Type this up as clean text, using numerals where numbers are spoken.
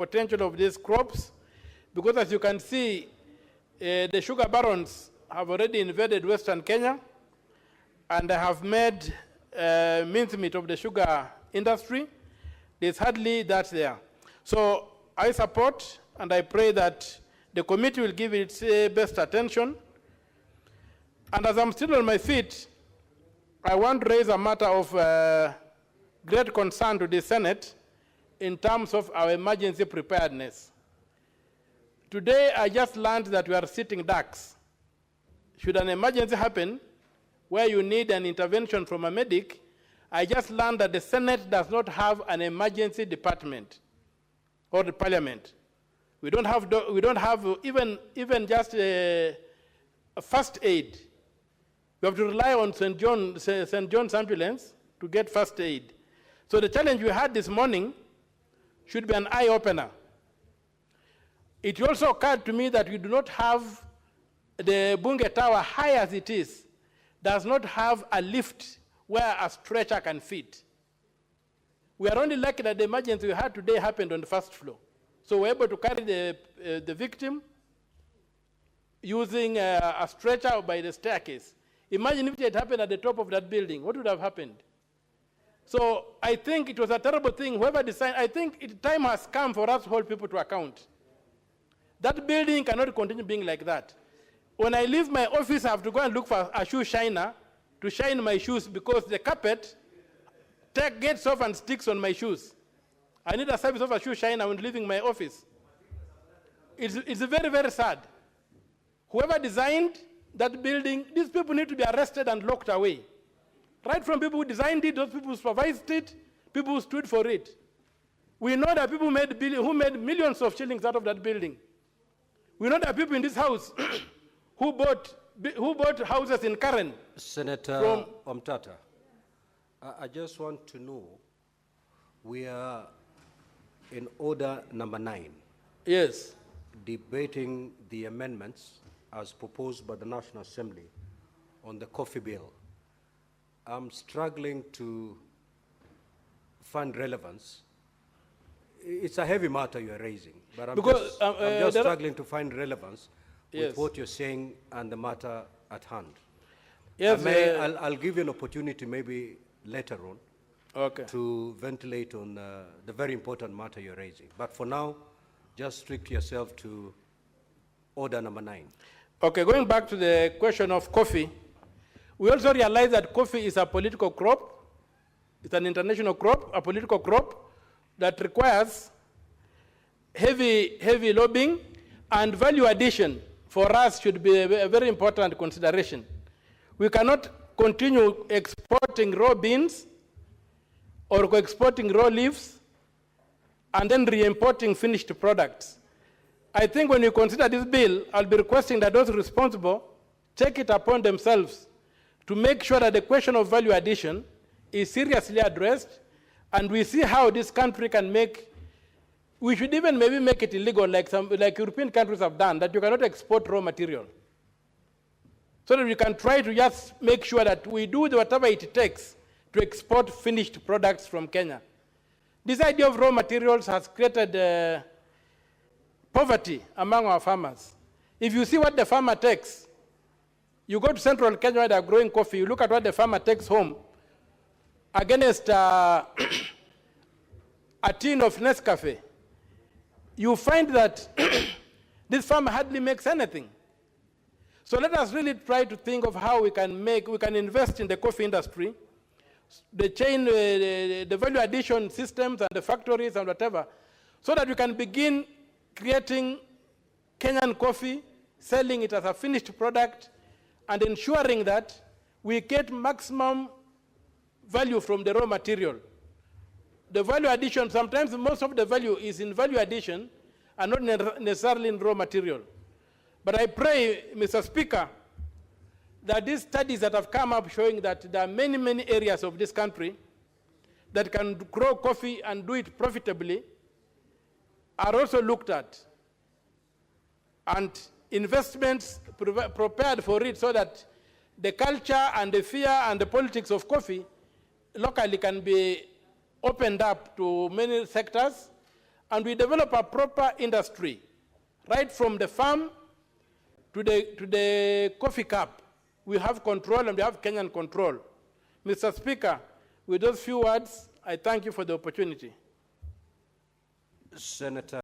potential of these crops, because as you can see, the sugar barons have already invaded Western Kenya, and they have made mincemeat of the sugar industry. There's hardly that there. So I support and I pray that the committee will give its best attention. And as I'm still on my feet, I want to raise a matter of great concern to the Senate in terms of our emergency preparedness. Today, I just learned that we are sitting ducks. Should an emergency happen where you need an intervention from a medic, I just learned that the Senate does not have an emergency department or the parliament. We don't have even just a first aid. We have to rely on St. John's ambulance to get first aid. So the challenge we had this morning should be an eye-opener. It also occurred to me that we do not have the Bunge Tower, high as it is, does not have a lift where a stretcher can fit. We are only lucky that the emergency we had today happened on the first floor. So we're able to carry the victim using a stretcher by the staircase. Imagine if it had happened at the top of that building, what would have happened? So I think it was a terrible thing. Whoever designed, I think time has come for us to hold people to account. That building cannot continue being like that. When I leave my office, I have to go and look for a shoe shiner to shine my shoes because the carpet gets off and sticks on my shoes. I need a service of a shoe shiner when leaving my office. It's very, very sad. Whoever designed that building, these people need to be arrested and locked away. Right from people who designed it, those people who supervised it, people who stood for it. We know that people who made millions of shillings out of that building. We know that people in this house who bought houses in Karen. Senator Omtata, I just want to know, we are in order number 9. Yes. Debating the amendments as proposed by the National Assembly on the coffee bill. I'm struggling to find relevance. It's a heavy matter you're raising, but I'm just struggling to find relevance with what you're saying and the matter at hand. Yes, I'll give you an opportunity maybe later on to ventilate on the very important matter you're raising. But for now, just restrict yourself to order number 9. Okay, going back to the question of coffee, we also realize that coffee is a political crop. It's an international crop, a political crop that requires heavy lobbying, and value addition for us should be a very important consideration. We cannot continue exporting raw beans or exporting raw leaves and then re-importing finished products. I think when you consider this bill, I'll be requesting that those responsible take it upon themselves to make sure that the question of value addition is seriously addressed, and we see how this country can we should even maybe make it illegal like European countries have done, that you cannot export raw material. So that we can try to just make sure that we do whatever it takes to export finished products from Kenya. This idea of raw materials has created poverty among our farmers. If you see what the farmer takes, you go to central Kenya where they're growing coffee, you look at what the farmer takes home against a tin of Nescafe, you find that this farmer hardly makes anything. So let us really try to think of how we can invest in the coffee industry, the chain, the value addition systems and the factories and whatever, so that we can begin creating Kenyan coffee, selling it as a finished product, and ensuring that we get maximum value from the raw material. The value addition, sometimes most of the value is in value addition and not necessarily in raw material. But I pray, Mr. Speaker, that these studies that have come up showing that there are many, many areas of this country that can grow coffee and do it profitably are also looked at, and investments prepared for it so that the culture and the fear and the politics of coffee locally can be opened up to many sectors, and we develop a proper industry, right from the farm to the coffee cup. We have control and we have Kenyan control. Mr. Speaker, with those few words, I thank you for the opportunity. Senator